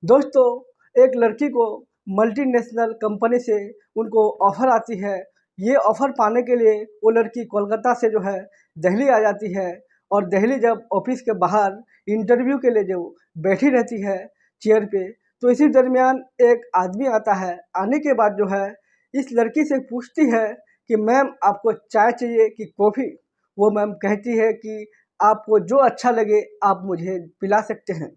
दोस्तों, एक लड़की को मल्टीनेशनल कंपनी से उनको ऑफ़र आती है। ये ऑफ़र पाने के लिए वो लड़की कोलकाता से जो है दिल्ली आ जाती है और दिल्ली जब ऑफ़िस के बाहर इंटरव्यू के लिए जो बैठी रहती है चेयर पे, तो इसी दरमियान एक आदमी आता है। आने के बाद जो है इस लड़की से पूछती है कि मैम आपको चाय चाहिए कि कॉफ़ी? वो मैम कहती है कि आपको जो अच्छा लगे आप मुझे पिला सकते हैं।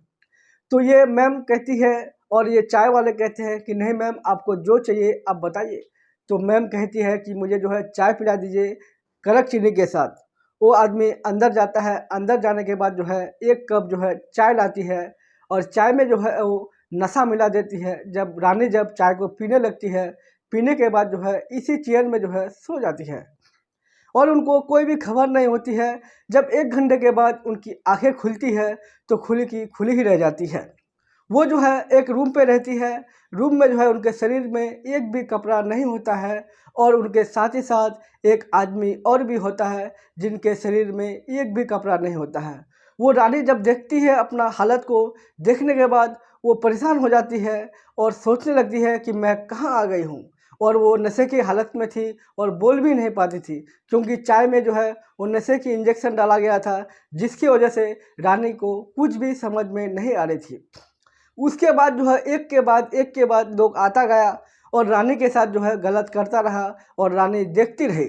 तो ये मैम कहती है और ये चाय वाले कहते हैं कि नहीं मैम आपको जो चाहिए आप बताइए। तो मैम कहती है कि मुझे जो है चाय पिला दीजिए कड़क चीनी के साथ। वो आदमी अंदर जाता है, अंदर जाने के बाद जो है 1 कप जो है चाय लाती है और चाय में जो है वो नशा मिला देती है। जब रानी जब चाय को पीने लगती है, पीने के बाद जो है इसी चेयर में जो है सो जाती है और उनको कोई भी खबर नहीं होती है। जब 1 घंटे के बाद उनकी आँखें खुलती है, तो खुली की खुली ही रह जाती है। वो जो है एक रूम पे रहती है, रूम में जो है उनके शरीर में एक भी कपड़ा नहीं होता है और उनके साथ ही साथ एक आदमी और भी होता है, जिनके शरीर में एक भी कपड़ा नहीं होता है। वो रानी जब देखती है अपना हालत को, देखने के बाद वो परेशान हो जाती है और सोचने लगती है कि मैं कहाँ आ गई हूँ। और वो नशे की हालत में थी और बोल भी नहीं पाती थी, क्योंकि चाय में जो है वो नशे की इंजेक्शन डाला गया था, जिसकी वजह से रानी को कुछ भी समझ में नहीं आ रही थी। उसके बाद जो है एक के बाद लोग आता गया और रानी के साथ जो है गलत करता रहा और रानी देखती रही।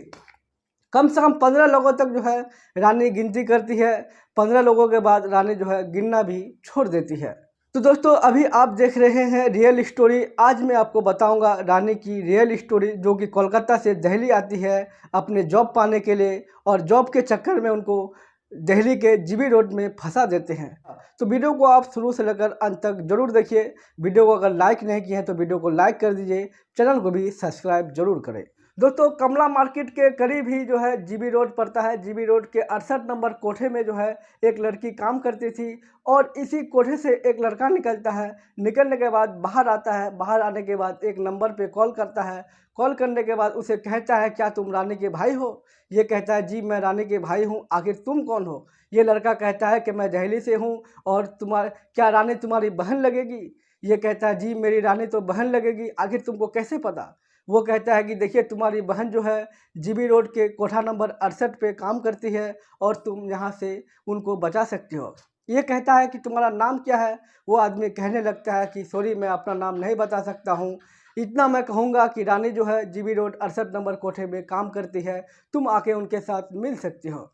कम से कम 15 लोगों तक जो है रानी गिनती करती है। 15 लोगों के बाद रानी जो है गिनना भी छोड़ देती है। तो दोस्तों, अभी आप देख रहे हैं रियल स्टोरी। आज मैं आपको बताऊंगा रानी की रियल स्टोरी, जो कि कोलकाता से दिल्ली आती है अपने जॉब पाने के लिए और जॉब के चक्कर में उनको दिल्ली के जीबी रोड में फंसा देते हैं। तो वीडियो को आप शुरू से लेकर अंत तक जरूर देखिए। वीडियो को अगर लाइक नहीं किए हैं तो वीडियो को लाइक कर दीजिए, चैनल को भी सब्सक्राइब जरूर करें। दोस्तों, कमला मार्केट के करीब ही जो है जीबी रोड पड़ता है। जीबी रोड के 68 नंबर कोठे में जो है एक लड़की काम करती थी और इसी कोठे से एक लड़का निकलता है। निकलने के बाद बाहर आता है, बाहर आने के बाद एक नंबर पे कॉल करता है। कॉल करने के बाद उसे कहता है क्या तुम रानी के भाई हो? ये कहता है जी मैं रानी के भाई हूँ, आखिर तुम कौन हो? ये लड़का कहता है कि मैं दिल्ली से हूँ और क्या रानी तुम्हारी बहन लगेगी? ये कहता है जी मेरी रानी तो बहन लगेगी, आखिर तुमको कैसे पता? वो कहता है कि देखिए तुम्हारी बहन जो है जीबी रोड के कोठा नंबर 68 पे काम करती है और तुम यहाँ से उनको बचा सकते हो। ये कहता है कि तुम्हारा नाम क्या है? वो आदमी कहने लगता है कि सॉरी मैं अपना नाम नहीं बता सकता हूँ, इतना मैं कहूँगा कि रानी जो है जीबी रोड 68 नंबर कोठे में काम करती है, तुम आके उनके साथ मिल सकती हो।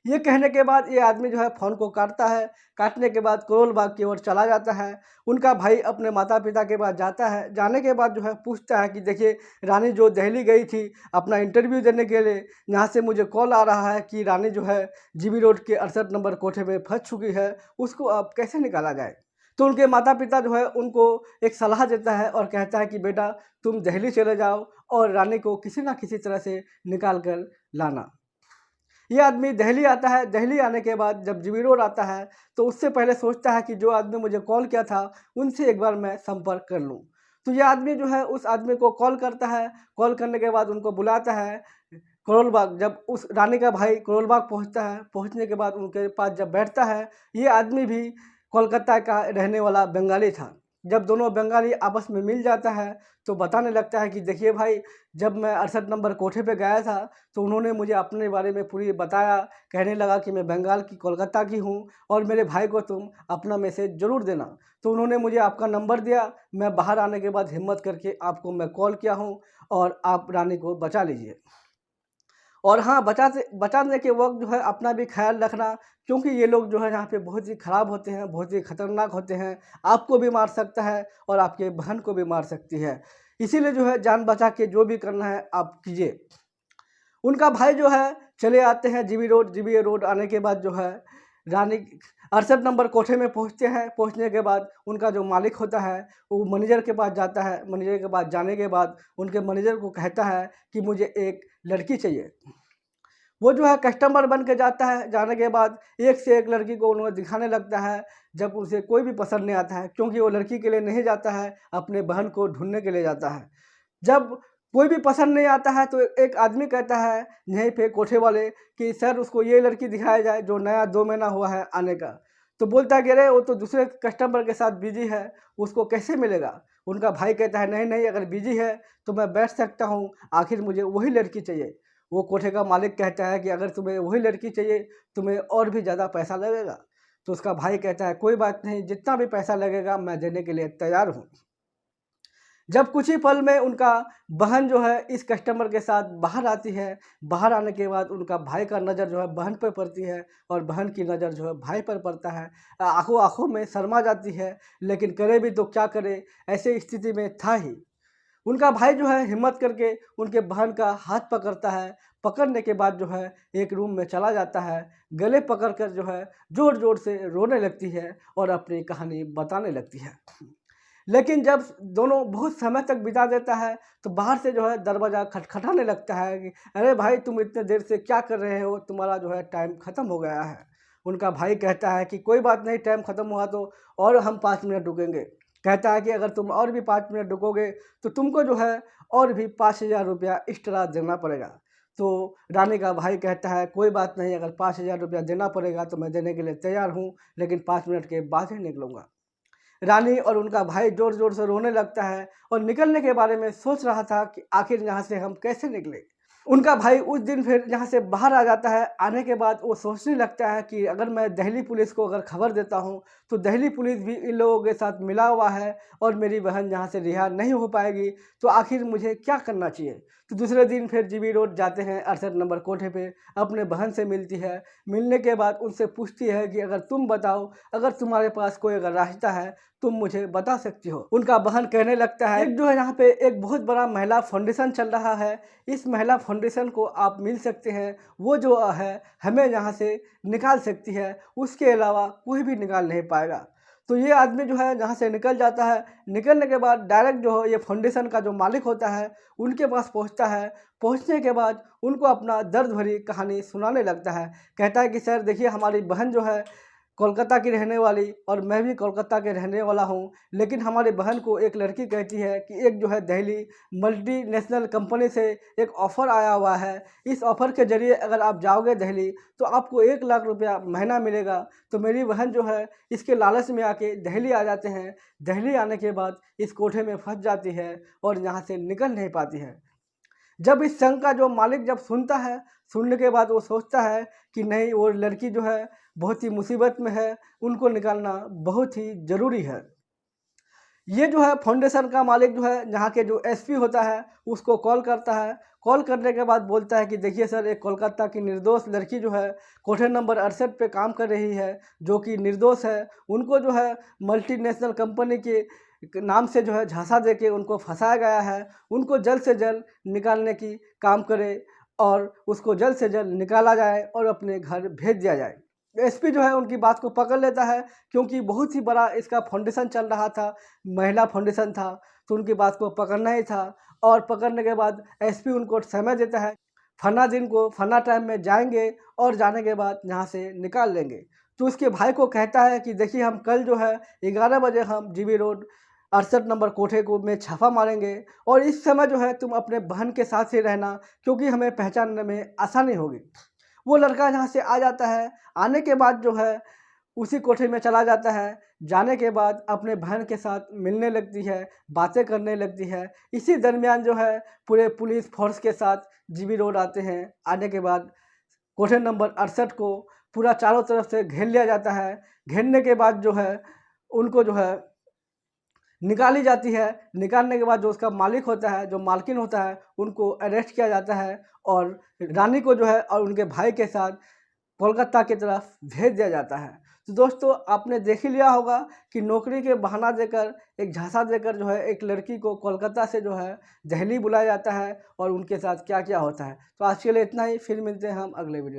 ये कहने के बाद ये आदमी जो है फ़ोन को काटता है। काटने के बाद करोल बाग की ओर चला जाता है। उनका भाई अपने माता-पिता के पास जाता है। जाने के बाद जो है पूछता है कि देखिए रानी जो दिल्ली गई थी अपना इंटरव्यू देने के लिए, यहाँ से मुझे कॉल आ रहा है कि रानी जो है जीबी रोड के 68 नंबर कोठे में फँस चुकी है, उसको अब कैसे निकाला जाए? तो उनके माता-पिता जो है उनको एक सलाह देता है और कहता है कि बेटा तुम दिल्ली चले जाओ और रानी को किसी न किसी तरह से निकाल कर लाना। ये आदमी दिल्ली आता है। दिल्ली आने के बाद जब जीबी रोड आता है तो उससे पहले सोचता है कि जो आदमी मुझे कॉल किया था उनसे एक बार मैं संपर्क कर लूँ। तो ये आदमी जो है उस आदमी को कॉल करता है। कॉल करने के बाद उनको बुलाता है करोल बाग। जब उस रानी का भाई करोल बाग पहुँचता है, पहुँचने के बाद उनके पास जब बैठता है, ये आदमी भी कोलकाता का रहने वाला बंगाली था। जब दोनों बंगाली आपस में मिल जाता है तो बताने लगता है कि देखिए भाई, जब मैं 68 नंबर कोठे पे गया था तो उन्होंने मुझे अपने बारे में पूरी बताया। कहने लगा कि मैं बंगाल की कोलकाता की हूँ और मेरे भाई को तुम अपना मैसेज ज़रूर देना। तो उन्होंने मुझे आपका नंबर दिया। मैं बाहर आने के बाद हिम्मत करके आपको मैं कॉल किया हूँ और आप रानी को बचा लीजिए। और हाँ, बचाने के वक़्त जो है अपना भी ख़्याल रखना, क्योंकि ये लोग जो है यहाँ पे बहुत ही ख़राब होते हैं, बहुत ही खतरनाक होते हैं। आपको भी मार सकता है और आपके बहन को भी मार सकती है। इसीलिए जो है जान बचा के जो भी करना है आप कीजिए। उनका भाई जो है चले आते हैं जीबी रोड। जीबी रोड आने के बाद जो है रानी 68 नंबर कोठे में पहुँचते हैं। पहुँचने के बाद उनका जो मालिक होता है वो मैनेजर के पास जाता है। मैनेजर के पास जाने के बाद उनके मैनेजर को कहता है कि मुझे एक लड़की चाहिए। वो जो है कस्टमर बन के जाता है। जाने के बाद एक से एक लड़की को उन्हें दिखाने लगता है। जब उसे कोई भी पसंद नहीं आता है, क्योंकि वो लड़की के लिए नहीं जाता है, अपने बहन को ढूँढने के लिए जाता है। जब कोई भी पसंद नहीं आता है तो एक आदमी कहता है यहीं पे कोठे वाले कि सर उसको ये लड़की दिखाया जाए जो नया 2 महीना हुआ है आने का। तो बोलता है कि अरे वो तो दूसरे कस्टमर के साथ बिजी है, उसको कैसे मिलेगा। उनका भाई कहता है नहीं नहीं, अगर बिजी है तो मैं बैठ सकता हूँ, आखिर मुझे वही लड़की चाहिए। वो कोठे का मालिक कहता है कि अगर तुम्हें वही लड़की चाहिए, तुम्हें और भी ज़्यादा पैसा लगेगा। तो उसका भाई कहता है कोई बात नहीं, जितना भी पैसा लगेगा मैं देने के लिए तैयार हूँ। जब कुछ ही पल में उनका बहन जो है इस कस्टमर के साथ बाहर आती है। बाहर आने के बाद उनका भाई का नज़र जो है बहन पर पड़ती है और बहन की नज़र जो है भाई पर पड़ता है। आँखों आँखों में शर्मा जाती है, लेकिन करे भी तो क्या करे, ऐसे स्थिति में था ही। उनका भाई जो है हिम्मत करके उनके बहन का हाथ पकड़ता है। पकड़ने के बाद जो है एक रूम में चला जाता है। गले पकड़कर जो है ज़ोर-ज़ोर से रोने लगती है और अपनी कहानी बताने लगती है। लेकिन जब दोनों बहुत समय तक बिता देता है, तो बाहर से जो है दरवाज़ा खटखटाने लगता है कि अरे भाई, तुम इतने देर से क्या कर रहे हो? तुम्हारा जो है टाइम ख़त्म हो गया है। उनका भाई कहता है कि कोई बात नहीं, टाइम ख़त्म हुआ तो और हम 5 मिनट रुकेंगे। कहता है कि अगर तुम और भी 5 मिनट रुकोगे तो तुमको जो है और भी 5,000 रुपया एक्स्ट्रा देना पड़ेगा। तो रानी का भाई कहता है कोई बात नहीं, अगर 5,000 रुपया देना पड़ेगा तो मैं देने के लिए तैयार हूँ, लेकिन 5 मिनट के बाद ही निकलूँगा। रानी और उनका भाई ज़ोर-ज़ोर से रोने लगता है और निकलने के बारे में सोच रहा था कि आखिर यहाँ से हम कैसे निकलें। उनका भाई उस दिन फिर यहाँ से बाहर आ जाता है। आने के बाद वो सोचने लगता है कि अगर मैं दिल्ली पुलिस को अगर खबर देता हूँ, तो दिल्ली पुलिस भी इन लोगों के साथ मिला हुआ है और मेरी बहन यहाँ से रिहा नहीं हो पाएगी, तो आखिर मुझे क्या करना चाहिए। तो दूसरे दिन फिर जीबी रोड जाते हैं, 68 नंबर कोठे पे अपने बहन से मिलती है। मिलने के बाद उनसे पूछती है कि अगर तुम बताओ, अगर तुम्हारे पास कोई अगर रास्ता है, तुम मुझे बता सकती हो। उनका बहन कहने लगता है एक जो है यहाँ पे एक बहुत बड़ा महिला फाउंडेशन चल रहा है, इस महिला फाउंडेशन को आप मिल सकते हैं, वो जो है हमें यहाँ से निकाल सकती है, उसके अलावा कोई भी निकाल नहीं पाएगा। तो ये आदमी जो है यहाँ से निकल जाता है। निकलने के बाद डायरेक्ट जो है ये फाउंडेशन का जो मालिक होता है उनके पास पहुँचता है। पहुँचने के बाद उनको अपना दर्द भरी कहानी सुनाने लगता है। कहता है कि सर देखिए, हमारी बहन जो है कोलकाता की रहने वाली और मैं भी कोलकाता के रहने वाला हूँ, लेकिन हमारी बहन को एक लड़की कहती है कि एक जो है दिल्ली मल्टीनेशनल कंपनी से एक ऑफ़र आया हुआ है। इस ऑफ़र के ज़रिए अगर आप जाओगे दिल्ली तो आपको 1 लाख रुपया महीना मिलेगा। तो मेरी बहन जो है इसके लालच में आके दिल्ली आ जाते हैं। दिल्ली आने के बाद इस कोठे में फँस जाती है और यहाँ से निकल नहीं पाती है। जब इस संघ का जो मालिक जब सुनता है, सुनने के बाद वो सोचता है कि नहीं, वो लड़की जो है बहुत ही मुसीबत में है, उनको निकालना बहुत ही ज़रूरी है। ये जो है फाउंडेशन का मालिक जो है यहाँ के जो एसपी होता है उसको कॉल करता है। कॉल करने के बाद बोलता है कि देखिए सर, एक कोलकाता की निर्दोष लड़की जो है कोठे नंबर 68 पे काम कर रही है, जो कि निर्दोष है। उनको जो है मल्टीनेशनल कंपनी के नाम से जो है झांसा देके उनको फंसाया गया है। उनको जल्द से जल्द निकालने की काम करे और उसको जल्द से जल्द निकाला जाए और अपने घर भेज दिया जाए। एसपी जो है उनकी बात को पकड़ लेता है, क्योंकि बहुत ही बड़ा इसका फाउंडेशन चल रहा था, महिला फाउंडेशन था, तो उनकी बात को पकड़ना ही था। और पकड़ने के बाद एसपी उनको समय देता है, फलाना दिन को फलाना टाइम में जाएंगे और जाने के बाद यहाँ से निकाल लेंगे। तो उसके भाई को कहता है कि देखिए, हम कल जो है 11 बजे हम जीबी रोड 68 नंबर कोठे को में छापा मारेंगे और इस समय जो है तुम अपने बहन के साथ ही रहना, क्योंकि हमें पहचानने में आसानी होगी। वो लड़का यहाँ से आ जाता है। आने के बाद जो है उसी कोठे में चला जाता है। जाने के बाद अपने बहन के साथ मिलने लगती है, बातें करने लगती है। इसी दरमियान जो है पूरे पुलिस फ़ोर्स के साथ जीबी रोड आते हैं। आने के बाद कोठे नंबर 68 को पूरा चारों तरफ से घेर लिया जाता है। घेरने के बाद जो है उनको जो है निकाली जाती है। निकालने के बाद जो उसका मालिक होता है, जो मालकिन होता है, उनको अरेस्ट किया जाता है और रानी को जो है और उनके भाई के साथ कोलकाता की तरफ भेज दिया जाता है। तो दोस्तों, आपने देख ही लिया होगा कि नौकरी के बहाना देकर, एक झांसा देकर जो है एक लड़की को कोलकाता से जो है दिल्ली बुलाया जाता है और उनके साथ क्या-क्या होता है। तो आज के लिए इतना ही, फिर मिलते हैं हम अगले वीडियो।